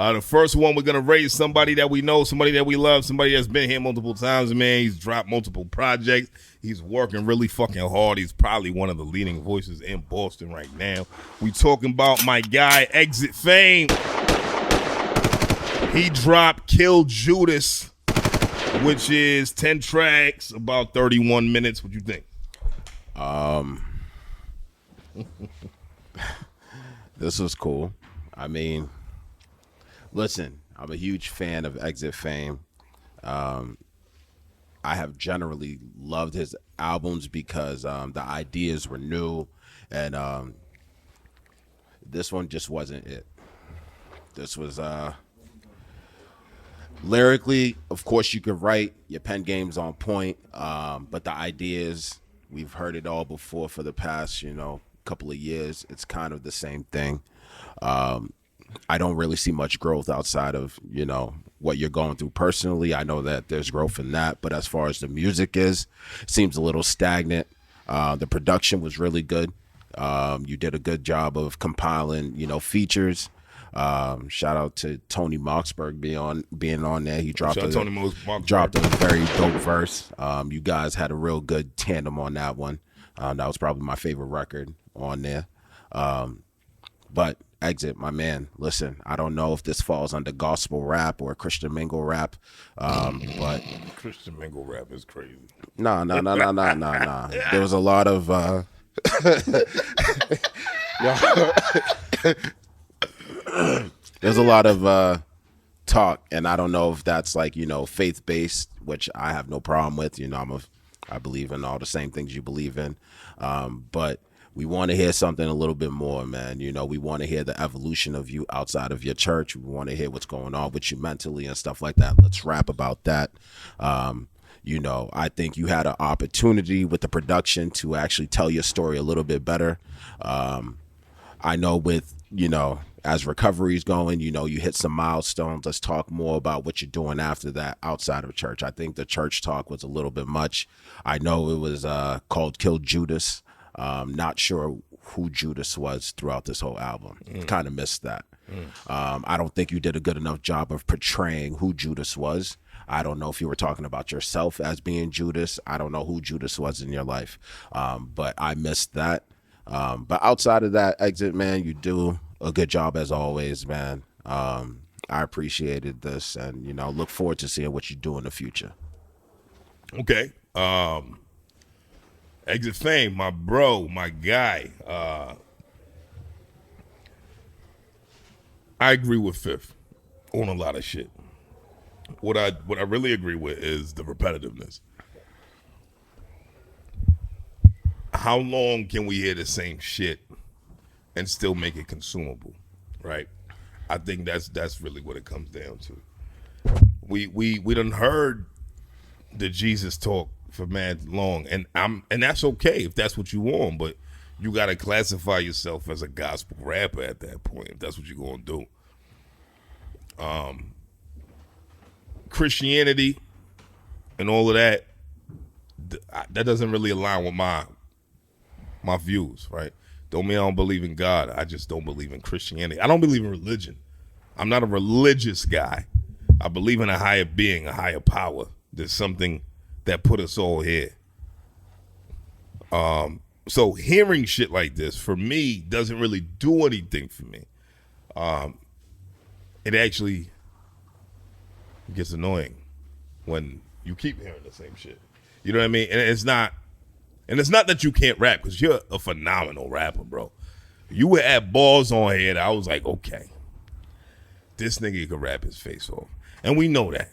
The first one, we're going to raise somebody that we know, somebody that we love, somebody that's been here multiple times, man. He's dropped multiple projects. He's working really fucking hard. He's probably one of the leading voices in Boston right now. We talking about my guy, EXITFAME. He dropped Kill Judas, which is 10 tracks, about 31 minutes. What you think? This was cool. I mean, listen, I'm a huge fan of EXITFAME. I have generally loved his albums because the ideas were new, and this one just wasn't it. This was lyrically, of course, you could write, your pen game's on point, but the ideas, we've heard it all before for the past, couple of years. It's kind of the same thing. I don't really see much growth outside of, what you're going through personally. I know that there's growth in that, but as far as the music is, it seems a little stagnant. The production was really good. You did a good job of compiling, features. Shout out to Tony Moxberg being on there. He dropped a very dope verse. You guys had a real good tandem on that one. That was probably my favorite record on there. But Exit, my man, listen, I don't know if this falls under gospel rap or Christian mingle rap, but Christian mingle rap is crazy. Nah. There was a lot of there's a lot of talk, and I don't know if that's like, faith based, which I have no problem with. I believe in all the same things you believe in, but we want to hear something a little bit more, man. We want to hear the evolution of you outside of your church. We want to hear what's going on with you mentally and stuff like that. Let's rap about that. I think you had an opportunity with the production to actually tell your story a little bit better. I know with, as recovery's going, you hit some milestones. Let's talk more about what you're doing after that outside of church. I think the church talk was a little bit much. I know it was called Kill Judas. Not sure who Judas was throughout this whole album. Kind of missed that. I don't think you did a good enough job of portraying who Judas was. I don't know if you were talking about yourself as being Judas. I don't know who Judas was in your life. But I missed that. But outside of that, Exit, man, you do a good job as always, man. I appreciated this, and, look forward to seeing what you do in the future. Okay. EXITFAME, my bro, my guy. I agree with Fifth on a lot of shit. What I really agree with is the repetitiveness. How long can we hear the same shit and still make it consumable, right? I think that's really what it comes down to. We done heard the Jesus talk for mad long, and that's okay if that's what you want, but you gotta classify yourself as a gospel rapper at that point if that's what you're gonna do. Christianity and all of that doesn't really align with my views, right? Don't mean I don't believe in God. I just don't believe in Christianity. I don't believe in religion. I'm not a religious guy. I believe in a higher being, a higher power. There's something that put us all here. So hearing shit like this, for me, doesn't really do anything for me. It actually gets annoying when you keep hearing the same shit. You know what I mean? And it's not that you can't rap, because you're a phenomenal rapper, bro. You were at balls on here that I was like, okay, this nigga could rap his face off. And we know that.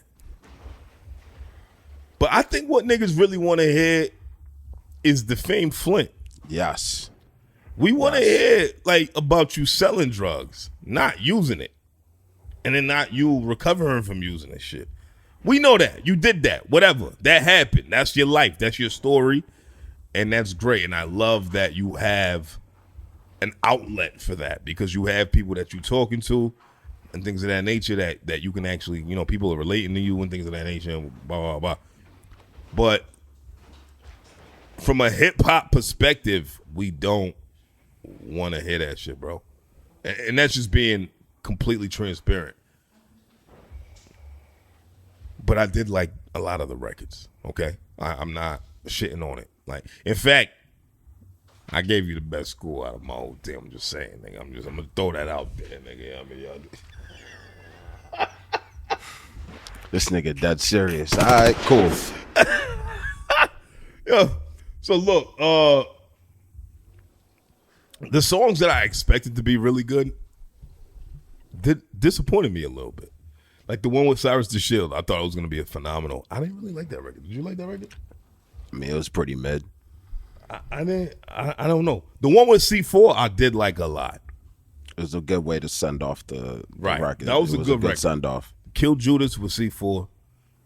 But I think what niggas really want to hear is the Fame Flint. Yes. We want to hear about you selling drugs, not using it. And then not you recovering from using this shit. We know that. You did that. Whatever. That happened. That's your life. That's your story. And that's great. And I love that you have an outlet for that, because you have people that you're talking to and things of that nature that you can actually, people are relating to you and things of that nature, and blah, blah, blah. But from a hip-hop perspective, we don't want to hear that shit, bro. And that's just being completely transparent. but I did like a lot of the records. Okay, I'm not shitting on it. Like, in fact, I gave you the best score out of my whole thing. I'm just saying, nigga. I'm gonna throw that out there, nigga. I mean, y'all. This nigga dead serious. All right, cool. Yeah. So look, the songs that I expected to be really good disappointed me a little bit. Like the one with Cyrus the Shield, I thought it was gonna be a phenomenal. I didn't really like that record. Did you like that record? I mean, it was pretty mid. I didn't. I don't know. The one with C4, I did like a lot. It was a good way to send off the record. That was a good record. Send off. Kill Judas with C4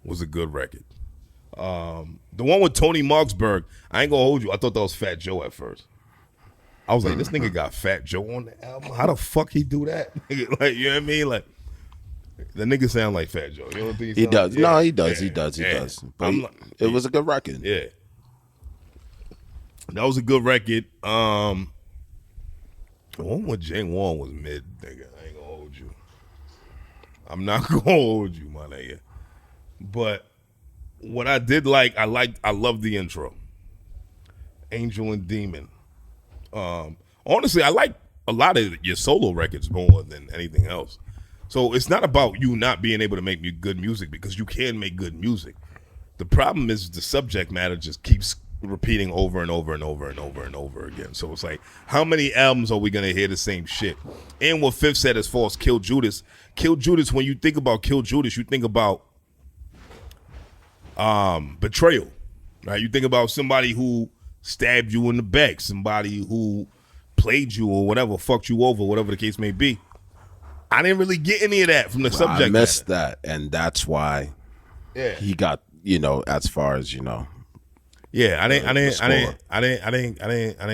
was a good record. The one with Tony Marksburg, I ain't gonna hold you. I thought that was Fat Joe at first. I was like, this nigga got Fat Joe on the album. How the fuck he do that? Like, you know what I mean? Like, the nigga sound like Fat Joe. You don't think he does? Like? No, Yeah. he does. He does. But it was a good record. Yeah, that was a good record. The one with Jane Wong was mid, nigga. I ain't gonna hold you. I'm not gonna hold you, my nigga. But what I did like, I loved the intro. Angel and Demon. Honestly, I like a lot of your solo records more than anything else. So it's not about you not being able to make good music, because you can make good music. The problem is the subject matter just keeps repeating over and over and over and over and over again. So it's like, how many albums are we going to hear the same shit? And what Fifth said as far as Kill Judas. Kill Judas, when you think about Kill Judas, you think about betrayal, right? You think about somebody who stabbed you in the back, somebody who played you or whatever, fucked you over, whatever the case may be. I didn't really get any of that from the subject. I missed that, and that's why he got, as far as Yeah, I didn't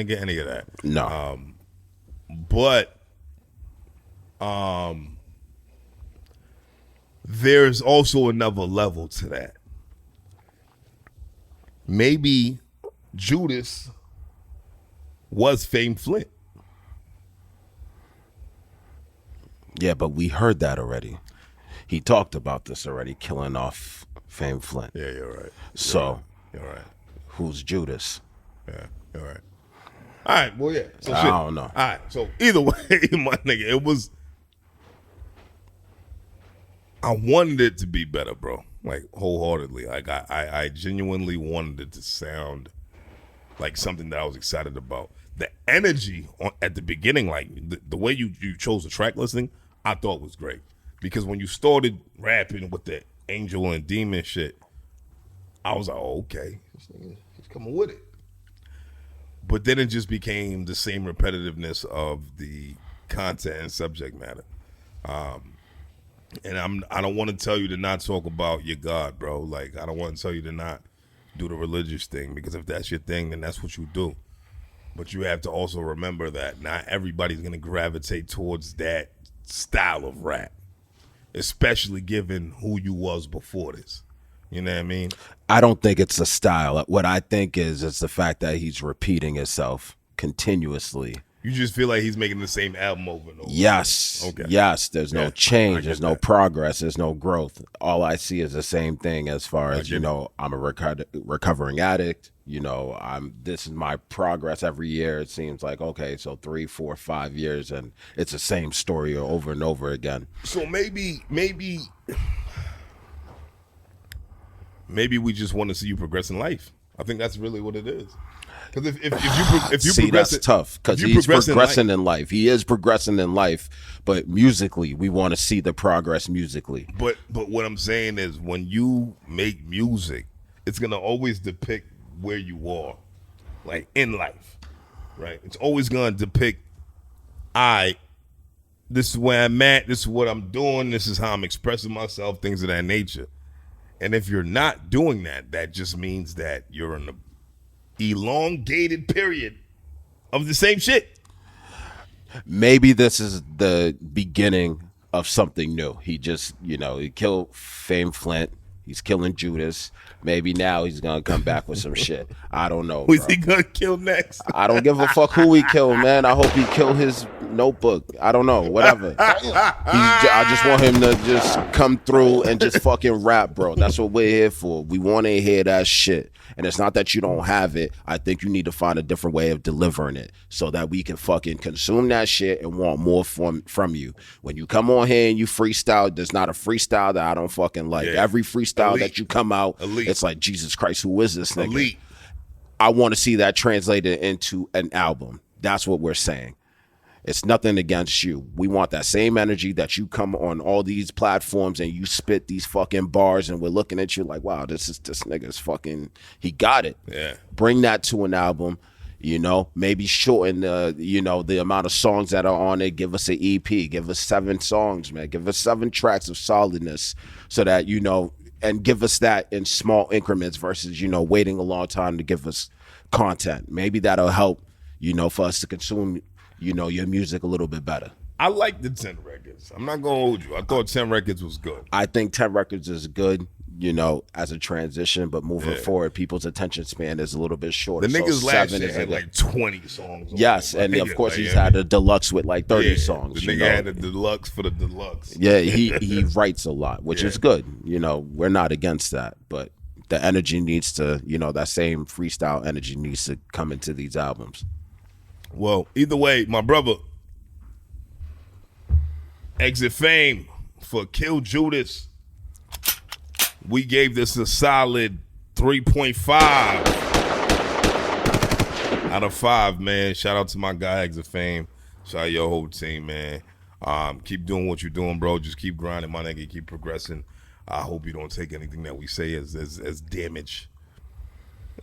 get any of that. No. But there's also another level to that. Maybe Judas was Fame Flint. Yeah, but we heard that already. He talked about this already, killing off Fame Flint. Yeah, you're right. You're right. Who's Judas? Yeah, you're right. All right, well, yeah. So I don't know. All right, so either way, my nigga, it was. I wanted it to be better, bro. Like, wholeheartedly. Like, I genuinely wanted it to sound like something that I was excited about. The energy at the beginning, like the way you chose the track listing, I thought was great. Because when you started rapping with the Angel and Demon shit, I was like, oh, okay. This nigga, he's coming with it. But then it just became the same repetitiveness of the content and subject matter. And I don't want to tell you to not talk about your God, bro. Like, I don't want to tell you to not do the religious thing, because if that's your thing, then that's what you do. But you have to also remember that not everybody's going to gravitate towards that style of rap, especially given who you was before this. You know what I mean? I don't think it's a style. What I think is it's the fact that he's repeating himself continuously. You just feel like he's making the same album over and over. Yes. Okay. Yes. There's no change. There's no progress. There's no growth. All I see is the same thing as far as, I'm a recovering addict. This is my progress every year. It seems like, okay, so 3, 4, 5 years, and it's the same story over and over again. So maybe we just want to see you progress in life. I think that's really what it is. Because if you see, progress, that's tough. Because he's progressing in life. He is progressing in life, but musically, we want to see the progress musically. But what I'm saying is, when you make music, it's gonna always depict where you are, like in life, right? It's always gonna depict, this is where I'm at. This is what I'm doing. This is how I'm expressing myself. Things of that nature. And if you're not doing that, that just means that you're in a elongated period of the same shit. Maybe this is the beginning of something new. He just, he killed Fame Flint. He's killing Judas. Maybe now he's gonna come back with some shit. I don't know. Who's bro. he gonna kill next? I don't give a fuck who he killed, man. I hope he killed his notebook. I don't know, whatever. I just want him to just come through and just fucking rap, bro. That's what we're here for. We want to hear that shit. And it's not that you don't have it. I think you need to find a different way of delivering it so that we can fucking consume that shit and want more from you. When you come on here and you freestyle, there's not a freestyle that I don't fucking like. Yeah. Every freestyle Elite. that you come out, Elite. it's like, Jesus Christ, who is this nigga? Elite. I want to see that translated into an album. That's what we're saying. It's nothing against you. We want that same energy that you come on all these platforms and you spit these fucking bars and we're looking at you like, wow, this nigga's fucking, he got it. Yeah. Bring that to an album, you know, maybe shorten the, you know, the amount of songs that are on it. Give us an EP, give us 7 songs, man. Give us 7 tracks of solidness so that, you know, and give us that in small increments versus, you know, waiting a long time to give us content. Maybe that'll help, you know, for us to consume, you know, your music a little bit better. I like the 10 records. I'm not gonna hold you. I thought 10 records was good. I think 10 records is good, you know, as a transition, but moving forward, people's attention span is a little bit shorter. The niggas so last 7 year is had like 20 songs. Yes, and of course he's had a deluxe with like 30 songs. The you nigga know? had a deluxe for the deluxe. Yeah, he writes a lot, which is good. You know, we're not against that, but the energy needs to, you know, that same freestyle energy needs to come into these albums. Well, either way, my brother, EXITFAME for Kill Judas. We gave this a solid 3.5 out of 5, man. Shout out to my guy EXITFAME. Shout out your whole team, man. Keep doing what you're doing, bro. Just keep grinding, my nigga. Keep progressing. I hope you don't take anything that we say as damage.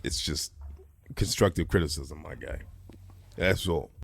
It's just constructive criticism, my guy. That's all.